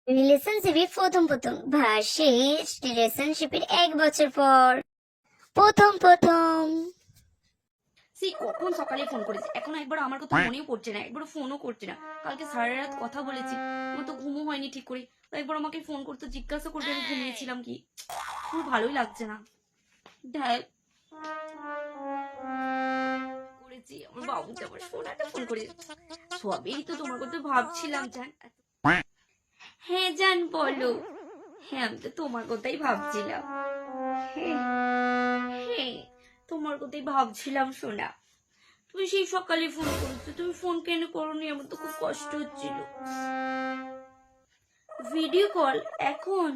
রিলেশনশিপে প্রথম ভার্সেস রিলেশনশিপের 1 বছর পর। প্রথম সেই কখন সকালে ফোন করেছে, এখন একবার আমার কথা মনেও পড়ছে না, একবার ফোনও করছে না। কালকে সারা রাত কথা বলেছি, আমার তো ঘুমও হয়নি ঠিক করে। তো একবার আমাকে ফোন করতে জিজ্ঞাসা করবে আমি ঘুমিয়েছিলাম কি। খুব ভালোই লাগছে না। দেখ করেছি আমার বাবুকে, আমার সোনাটা ফোন করেছে। সবেই তো তোমার কথা ভাবছিলাম জান। হ্যাঁ জান বলো। হ্যাঁ আমি তো তোমার কথাই ভাবছিলাম। হ্যাঁ হ্যাঁ তোমার কথাই ভাবছিলাম সোনা। তুমি সেই সকালে ফোন করেছো, তুমি ফোন কেন করোনি? আমার তো খুব কষ্ট হচ্ছিল। ভিডিও কল এখন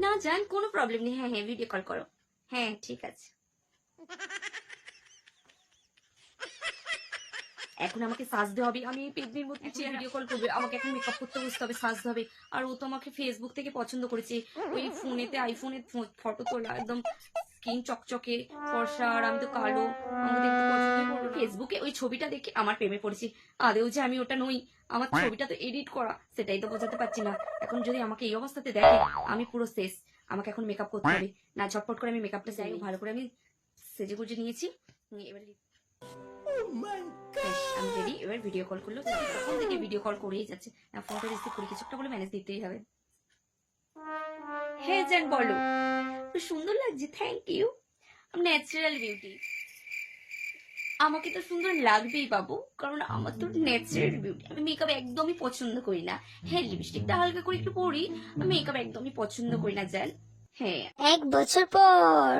না জান, কোনো প্রবলেম নেই। হ্যাঁ হ্যাঁ ভিডিও কল করো। হ্যাঁ ঠিক আছে। এখন আমাকে সাজতে হবে, আমি এই পেতনির মধ্যে ভিডিও কল করবে, আমাকে এখন মেকআপ করতে বসতে হবে, সাজতে হবে। আর ও তো আমাকে ফেসবুক থেকে পছন্দ করেছে, ওই ফোনেতে আইফোনে ফটো তোলা, একদম স্কিন চকচকে ফর্সা, আর আমি তো কালো। আমাকে দেখতে পছন্দ করবে, ফেসবুকে ওই ছবিটা দেখে আমার প্রেমে পড়েছি। আদেও যে আমি ওটা নই, আমার ছবিটা তো এডিট করা, সেটাই তো বোঝাতে পারছি না। এখন যদি আমাকে এই অবস্থাতে দেখে, আমি পুরো শেষ। আমাকে এখন মেকআপ করতে হবে, না ঝটপট করে আমি মেকআপটা যাই ভালো করে আমি সেজে গুজে নিয়েছি। এবার আমি রেডি, এবার ভিডিও কল করলো। তখন থেকে ভিডিও কল করেই যাচ্ছে, না ফোনটা রিসিভ করে কিছু একটা বলে ম্যানেজ দিতেই হবে। হ্যাঁ জান বলো। সুন্দর লাগছে, থ্যাংক ইউ। ন্যাচারাল বিউটি, আমাকে তো সুন্দর লাগবেই বাবু, কারণ আমার তো ন্যাচারাল বিউটি। আমি মেকআপ একদমই পছন্দ করি না। হ্যাঁ লিপস্টিকটা হালকা করে একটু পরি, আমি মেকআপ একদমই পছন্দ করি না জান। হ্যাঁ 1 বছর পর।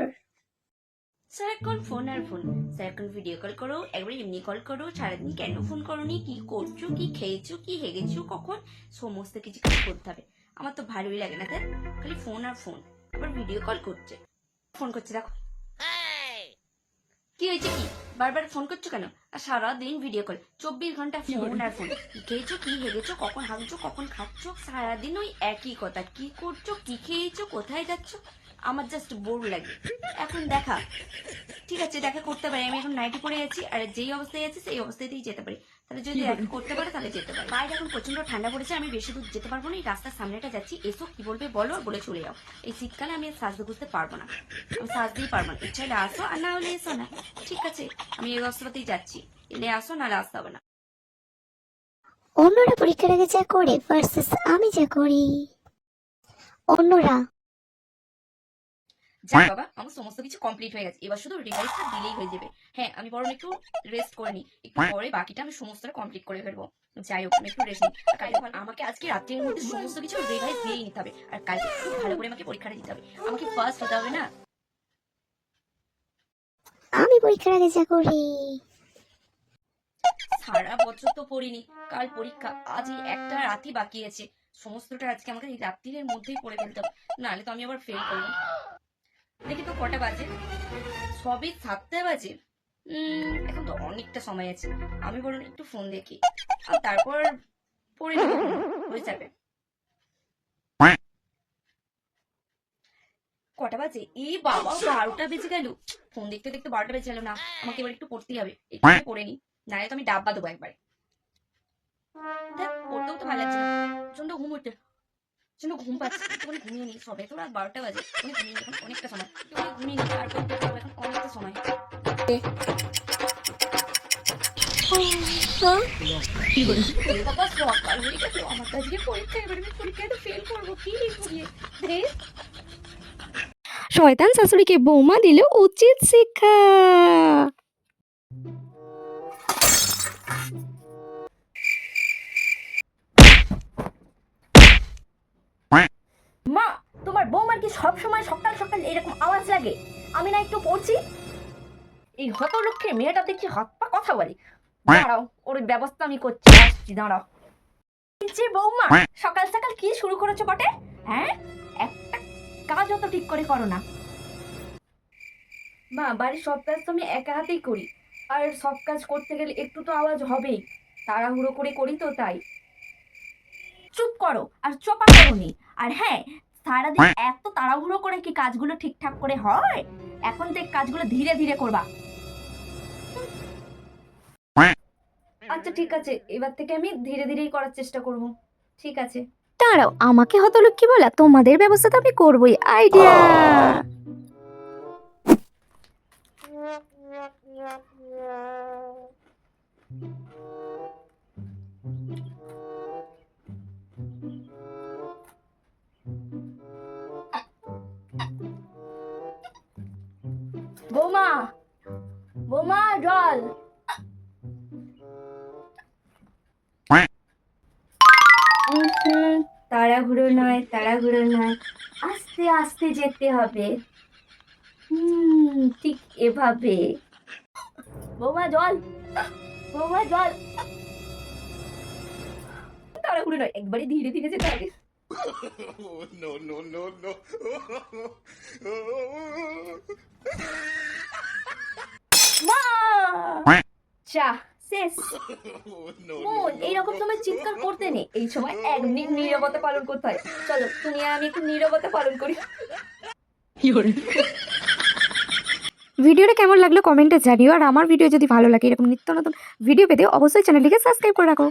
সারাক্ষণ ফোন আর ফোন, সারাক্ষণ ভিডিও কল করো, একবার এমনি কল করো, সারাদিন কেন ফোন করোনি, কি করছো, কি খেয়েছো, কি হেগেছো, কখন, সমস্ত কিছু কাজ করতে হবে। আমার তো ভালোই লাগে না, তাই খালি ফোন আর ফোন। আবার ভিডিও কল করছে, ফোন করছে দেখো। কি হয়েছে, কি বারবার ফোন করছো কেন? আর সারাদিন ভিডিও কল, 24 ঘন্টা ফোন আর ফোন। কি খেয়েছো, কি হেগেছো, কখন হাগছো, কখন খাচ্ছ, সারাদিন ওই একই কথা। কি করছো, কি খেয়েছো, কোথায় যাচ্ছ, আমার জাস্ট বোর লাগে। এখন দেখা, ঠিক আছে দেখা করতে পারি, আমি এখন নাইটি পরে আছি, আর যেই অবস্থায় আছি সেই অবস্থাতেই যেতে পারি। তাহলে যদি দেখা করতে পারে তাহলে যেতে পারি। বাইরে এখন প্রচন্ড ঠান্ডা পড়েছে, আমি বেশি দূর যেতে পারবো না, এই রাস্তার সামনেটা যাচ্ছি। এসো কি বলবে বলো, আর বলে চলে যাও। এই শীতকালে আমি সাজতে বুঝতে পারবো না, আমি সাজতেই পারবো না। ইচ্ছা হলে আসো, আর না হলে এসো না। ঠিক আছে আমি এই অবস্থাতেই যাচ্ছি, এলে আসো নাহলে আসতে হবে না। অন্যরা পরীক্ষার আগে যা করে ভার্সেস আমি যা করি। অন্যরা যাক বাবা, আমার সমস্ত কিছু কমপ্লিট হয়ে গেছে, এবার শুধু রিভাইসটা দিলেই হয়ে যাবে। হ্যাঁ আমি বরং একটু রেস্ট করে নিই, একটু পরে বাকিটা আমি সমস্তটা কমপ্লিট করে ফেলবো। যাই হোক আমি একটু রেস্ট নিই। আর কালকে আমাকে আজকে রাত্রের মধ্যে সমস্ত কিছু রিভাইস দিয়েই নিতে হবে, আর কালকে খুব ভালো করে আমাকে পরীক্ষাটা দিতে হবে। আমাকে ফার্স্ট হতে হবে না? আমি পরীক্ষার আগে যা করি। সারা বছর তো পড়িনি, কাল পরীক্ষা, আজ এই একটা রাতই বাকি আছে। সমস্তটা আজকে আমাকে এই রাত্রির মধ্যেই পড়ে ফেলতে হবে, নাহলে তো আমি আবার ফেল করবো। দেখি তো কটা বাজে, সবই 7টা বাজে। এখন তো অনেকটা সময় আছে, আমি বরং একটু ফোন দেখি, আর তারপর পড়ে নেবো, হয়ে যাবে। কটা বাজে? এই বাবা 12টা বেজে গেল, ফোন দেখতে দেখতে 12টা বেজে গেল। না আমাকে এবার একটু পড়তেই হবে, একটু পড়ে নি, নাহলে তো আমি ডাব্বা দেবো একবারে। দেখ পড়তেও তো ভালো লাগছে না, প্রচন্ড ঘুম উঠছে, প্রচন্ড ঘুম পাচ্ছে। একটুখানি ঘুমিয়ে নি, সবে তো রাত 12টা বাজে, ঘুমিয়ে নি, এখন অনেকটা সময়, একটুখানি ঘুমিয়ে নি, তারপর দেখতে হবে, এখন অনেকটা সময়। বাবা সকাল হয়ে গেছে, আমার তো আজকে পরীক্ষা, এবার আমি পরীক্ষায় ফেল করবো, কি লিখবো গিয়ে? শয়তান শাশুড়িকে বৌমা দিল উচিত শিক্ষা। মা, তোমার বৌমার কি সব সময় সকাল সকাল এরকম আওয়াজ লাগে? আমি না একটু পড়ছি, এই হত লক্ষ্যে মেয়েটা দেখছি হাত পা কথা বলে। দাঁড়াও, ওর ব্যবস্থা আমি করছি, আসছি দাঁড়াও। যে বৌমা সকাল সকাল কি শুরু করেছো বটে? হ্যাঁ একটা কাজও তো ঠিক করে করো না। মা বাড়ির সব কাজ তো আমি একা হাতেই করি, আর সব কাজ করতে গেলে একটু তো আওয়াজ হবেই, তাড়াহুড়ো করে করি তো তাই। চুপ করো আর চোপা করোনি। আর হ্যাঁ, সারাদিন এত তাড়াহুড়ো করে কি কাজগুলো ঠিকঠাক করে হয়? এখন থেকে কাজগুলো ধীরে ধীরে করবা। আচ্ছা ঠিক আছে, এবার থেকে আমি ধীরে ধীরেই করার চেষ্টা করব। ঠিক আছে। দাঁড়াও, আমাকে হতলক্ষ্মী বলা, তোমাদের ব্যবস্থা তো আমি করবোই। আইডিয়া! বৌমা, বৌমা জল। তাড়াহুড়ো নয়, তাড়াহুড়ো নয়, আস্তে আস্তে যেতে হবে। ঠিক এভাবে। বৌমা জল, বৌমা জল। তাড়াহুড়ো নয়, একবারে ধীরে ধীরে যেতে হবে। no, no, no, no. মা! চা শেষ। মন, এইরকম সময় চিৎকার করতে নেই, এই সময় এক মিনিট নীরবতা পালন করতে হয়। চলো তুমি আর আমি একটু নীরবতা পালন করি। ভিডিওটা কেমন লাগলো কমেন্টে জানিও। আর আমার ভিডিও যদি ভালো লাগে, এরকম নিত্য নতুন ভিডিও পেতে অবশ্যই চ্যানেলটিকে সাবস্ক্রাইব করে রাখো।